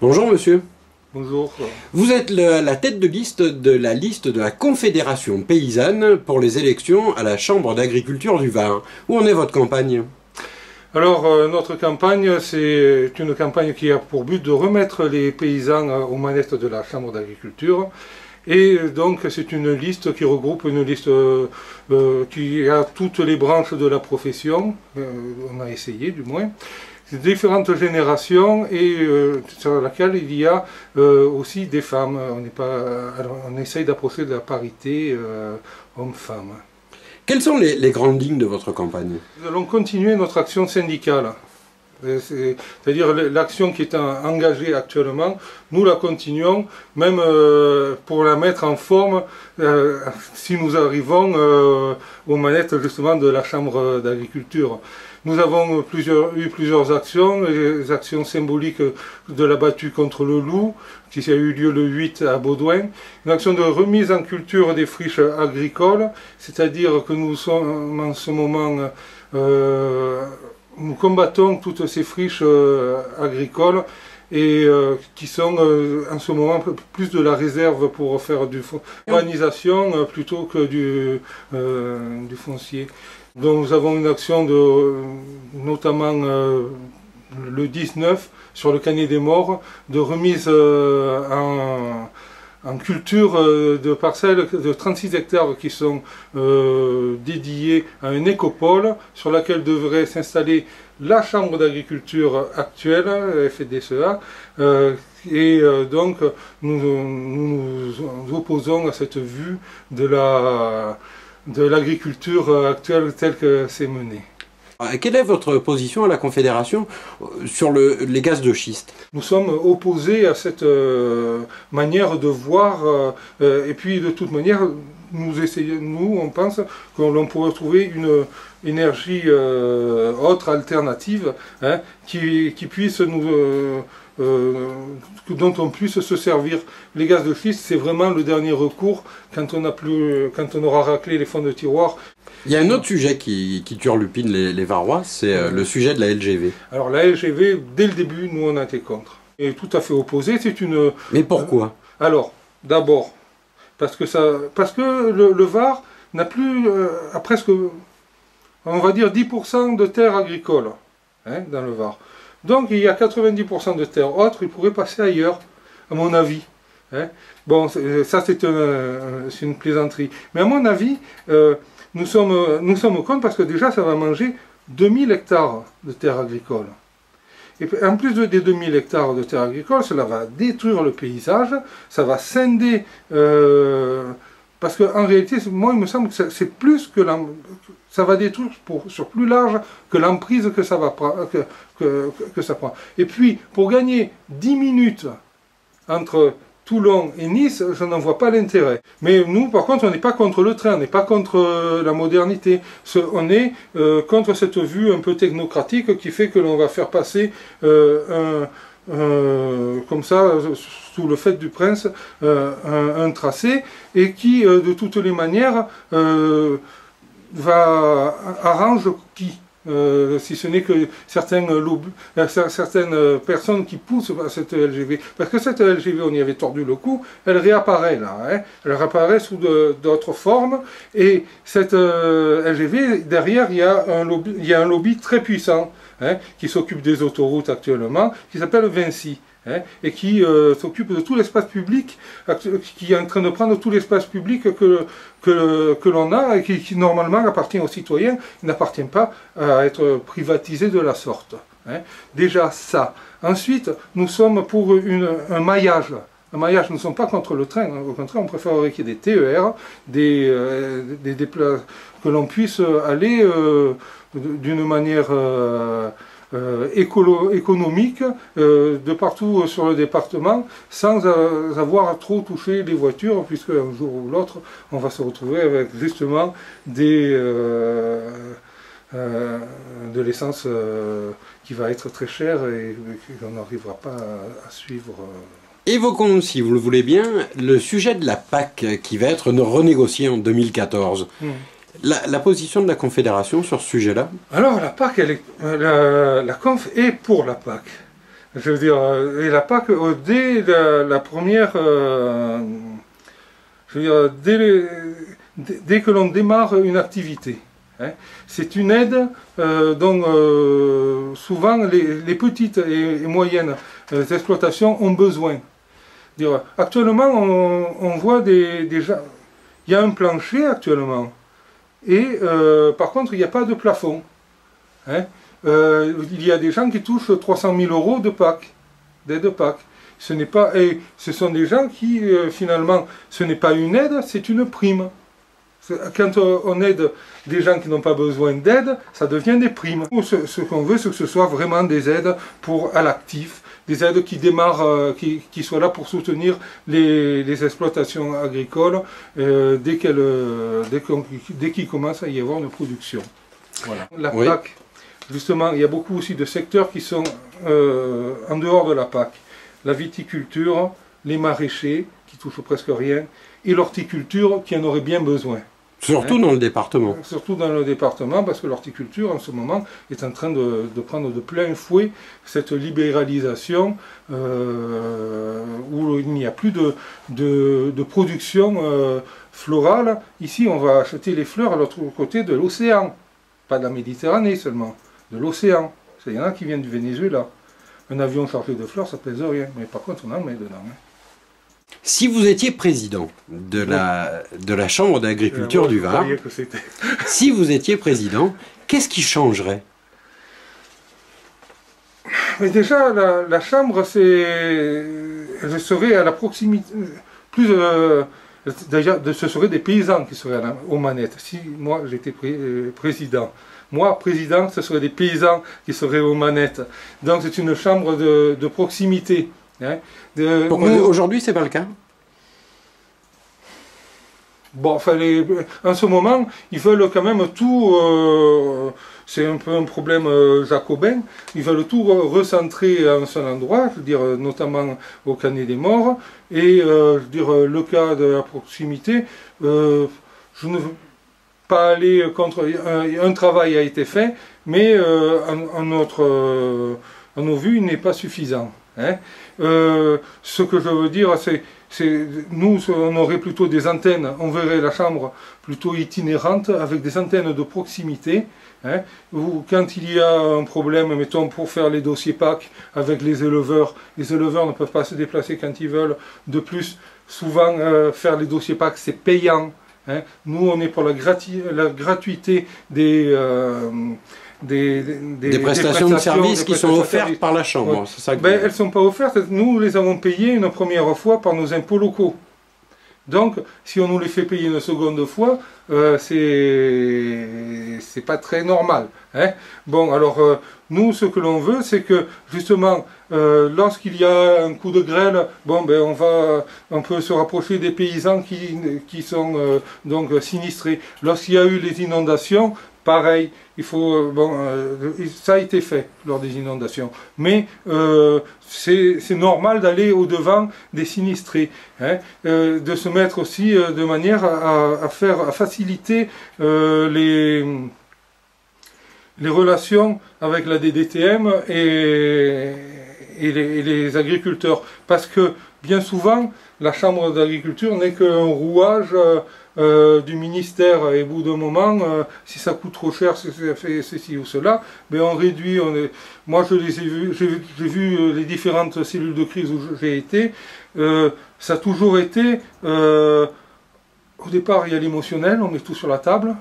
Bonjour monsieur. Bonjour. Vous êtes la tête de liste de la Confédération paysanne pour les élections à la Chambre d'agriculture du Var. Où en est votre campagne? Alors notre campagne, c'est une campagne qui a pour but de remettre les paysans aux manettes de la Chambre d'agriculture. Et donc c'est une liste qui regroupe une liste qui a toutes les branches de la profession, on a essayé du moins, différentes générations et sur laquelle il y a aussi des femmes. On essaye d'approcher de la parité homme-femme. Quelles sont les grandes lignes de votre campagne? Nous allons continuer notre action syndicale. C'est-à-dire l'action qui est engagée actuellement, nous la continuons, même pour la mettre en forme si nous arrivons aux manettes justement de la Chambre d'agriculture. Nous avons eu plusieurs actions, les actions symboliques de la battue contre le loup, qui a eu lieu le 8 à Baudouin, une action de remise en culture des friches agricoles, c'est-à-dire que nous sommes en ce moment... nous combattons toutes ces friches agricoles et qui sont en ce moment plus de la réserve pour faire du urbanisation plutôt que du foncier. Donc nous avons une action notamment le 19 sur le Canet des Morts de remise en culture de parcelles de 36 hectares qui sont dédiés à un écopole sur laquelle devrait s'installer la Chambre d'agriculture actuelle, FDSEA, donc nous nous opposons à cette vue de l'agriculture actuelle telle que c'est menée. Quelle est votre position à la Confédération sur les gaz de schiste? Nous sommes opposés à cette manière de voir, et puis de toute manière, on pense que l'on pourrait trouver une énergie autre, alternative, hein, qui puisse dont on puisse se servir. Les gaz de schiste, c'est vraiment le dernier recours quand on aura raclé les fonds de tiroir. Il y a un autre sujet qui turlupine les Varois, c'est le sujet de la LGV. Alors la LGV, dès le début, nous on a été contre. Et tout à fait opposé, c'est une... Mais pourquoi? Alors, d'abord, parce que le Var n'a plus, à presque, on va dire 10% de terres agricoles, hein, dans le Var. Donc il y a 90% de terres autres, ils pourraient passer ailleurs, à mon avis. Hein. Bon, ça c'est une plaisanterie. Mais à mon avis, nous sommes contre parce que déjà ça va manger 2000 hectares de terres agricoles. Et en plus des 2000 hectares de terres agricoles, cela va détruire le paysage, ça va scinder, parce qu'en réalité, moi il me semble que c'est plus que ça va détruire sur plus large que l'emprise que ça prend. Et puis, pour gagner 10 minutes entre Toulon et Nice, je n'en vois pas l'intérêt. Mais nous, par contre, on n'est pas contre le train, on n'est pas contre la modernité. On est contre cette vue un peu technocratique qui fait que l'on va faire passer comme ça, sous le fait du prince, un tracé, et qui, de toutes les manières, arrange qui si ce n'est que certaines personnes qui poussent à cette LGV. Parce que cette LGV, on y avait tordu le cou, elle réapparaît là. Hein. Elle réapparaît sous d'autres formes. Et cette LGV, derrière, il y a un lobby très puissant, hein, qui s'occupe des autoroutes actuellement, qui s'appelle Vinci. Hein, et qui s'occupe de tout l'espace public, qui est en train de prendre tout l'espace public que l'on a et qui normalement appartient aux citoyens, il n'appartient pas à être privatisé de la sorte. Hein. Déjà ça. Ensuite, nous sommes pour un maillage. Un maillage, nous ne sommes pas contre le train, au contraire, on préférerait qu'il y ait des TER, que l'on puisse aller d'une manière... économique de partout sur le département sans avoir trop touché les voitures, puisque un jour ou l'autre on va se retrouver avec justement de l'essence qui va être très chère et qu'on n'arrivera pas à suivre. Évoquons, si vous le voulez bien, le sujet de la PAC qui va être renégociée en 2014. La position de la Confédération sur ce sujet-là? Alors la PAC, la Conf est pour la PAC. Je veux dire, et la PAC, dès la première, je veux dire, dès que l'on démarre une activité, hein, c'est une aide dont souvent les petites et moyennes exploitations ont besoin. Dire, actuellement, on voit des gens, il y a un plancher actuellement, et par contre, il n'y a pas de plafond. Hein. Il y a des gens qui touchent 300 000 € de PAC, d'aide PAC. Ce n'est pas, et ce sont des gens qui, finalement, ce n'est pas une aide, c'est une prime. Quand on aide des gens qui n'ont pas besoin d'aide, ça devient des primes. Ce qu'on veut, c'est que ce soit vraiment des aides à l'actif, des aides qui démarrent, qui soient là pour soutenir les exploitations agricoles dès qu'il commence à y avoir une production. Voilà. La PAC, justement, il y a beaucoup aussi de secteurs qui sont en dehors de la PAC. La viticulture, les maraîchers, qui touchent presque rien, et l'horticulture, qui en aurait bien besoin. Surtout dans le département. Surtout dans le département, parce que l'horticulture, en ce moment, est en train de prendre de plein fouet cette libéralisation où il n'y a plus de production florale. Ici, on va acheter les fleurs à l'autre côté de l'océan. Pas de la Méditerranée seulement, de l'océan. Il y en a qui viennent du Venezuela. Un avion chargé de fleurs, ça pèse rien. Mais par contre, on en met dedans. Hein. Si vous étiez président de la Chambre d'agriculture du Var, si vous étiez président, qu'est-ce qui changerait? Mais déjà, la Chambre, elle serait à la proximité, déjà, ce seraient des paysans qui seraient aux manettes. Si moi j'étais président, président, ce seraient des paysans qui seraient aux manettes. Donc c'est une chambre de proximité. Hein. Aujourd'hui, c'est pas le cas? Bon, enfin, en ce moment, ils veulent quand même tout. C'est un peu un problème jacobin. Ils veulent tout recentrer à un seul endroit, je veux dire, notamment au Canet des Morts. Et je veux dire, le cas de la proximité, je ne veux pas aller contre. Un travail a été fait, mais à nos vues, il n'est pas suffisant. Hein. Ce que je veux dire, c'est nous, on aurait plutôt des antennes, on verrait la chambre plutôt itinérante, avec des antennes de proximité, hein, où quand il y a un problème, mettons, pour faire les dossiers PAC avec les éleveurs ne peuvent pas se déplacer quand ils veulent. De plus, souvent, faire les dossiers PAC, c'est payant. Hein. Nous, on est pour la gratuité des prestations de services qui sont offertes par la Chambre. Ouais. Elles ne sont pas offertes, nous les avons payées une première fois par nos impôts locaux. Donc, si on nous les fait payer une seconde fois, c'est pas très normal. Hein. Bon, alors, nous, ce que l'on veut, c'est que, justement, lorsqu'il y a un coup de grêle, bon, ben, on peut se rapprocher des paysans qui sont donc sinistrés. Lorsqu'il y a eu les inondations, pareil, il faut, ça a été fait lors des inondations, mais c'est normal d'aller au-devant des sinistrés, hein, de se mettre aussi de manière à faciliter les relations avec la DDTM et les agriculteurs, parce que bien souvent, la Chambre d'agriculture n'est qu'un rouage du ministère, et au bout d'un moment, si ça coûte trop cher, si ça fait ceci ou cela, ben on réduit. Moi, je les ai vus, j'ai vu les différentes cellules de crise où j'ai été. Ça a toujours été, au départ, il y a l'émotionnel, on met tout sur la table.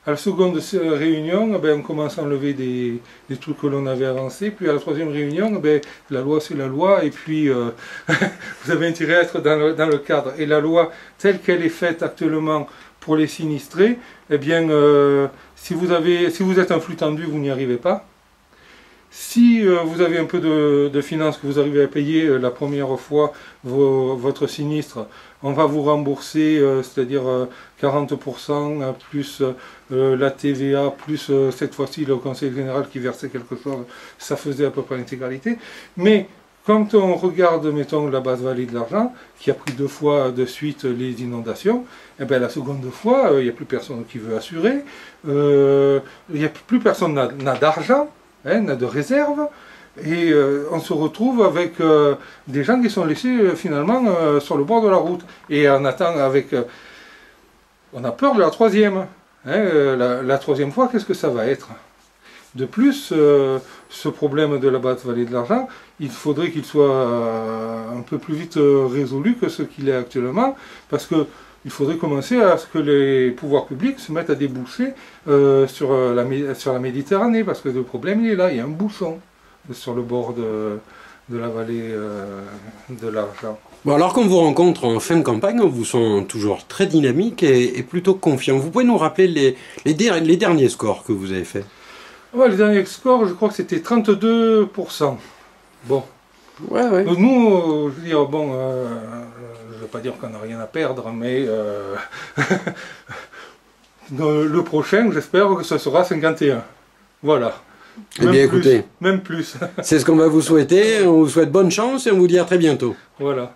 À la seconde réunion, ben, on commence à enlever des trucs que l'on avait avancés. Puis à la troisième réunion, ben, la loi c'est la loi. Et puis vous avez intérêt à être dans le cadre. Et la loi telle qu'elle est faite actuellement pour les sinistrés, eh bien, si vous êtes un flux tendu, vous n'y arrivez pas. Si vous avez un peu de finances que vous arrivez à payer la première fois votre sinistre, on va vous rembourser, c'est-à-dire 40% plus la TVA, plus cette fois-ci le Conseil général qui versait quelque chose, ça faisait à peu près l'intégralité. Mais quand on regarde, mettons, la basse vallée de l'Argent, qui a pris 2 fois de suite les inondations, eh bien, la seconde fois, il n'y a plus personne qui veut assurer, plus personne n'a d'argent, hein, n'a de réserve, Et on se retrouve avec des gens qui sont laissés finalement sur le bord de la route. Et on attend avec... on a peur de la troisième. Hein, la troisième fois, qu'est-ce que ça va être? De plus, ce problème de la basse vallée de l'Argent, il faudrait qu'il soit un peu plus vite résolu que ce qu'il est actuellement, parce que il faudrait commencer à ce que les pouvoirs publics se mettent à déboucher sur la Méditerranée, parce que le problème il est là, il y a un bouchon sur le bord de la vallée de l'Argent. Bon, alors qu'on vous rencontre en fin de campagne, on vous sent toujours très dynamique et plutôt confiant. Vous pouvez nous rappeler les derniers scores que vous avez faits? Ouais, les derniers scores, je crois que c'était 32%. Bon. Ouais, ouais. Donc nous, je veux dire, bon, je ne veux pas dire qu'on n'a rien à perdre, mais le prochain, j'espère que ce sera 51. Voilà. Eh bien, écoutez, même plus. c'est ce qu'on va vous souhaiter. On vous souhaite bonne chance et on vous dit à très bientôt. Voilà.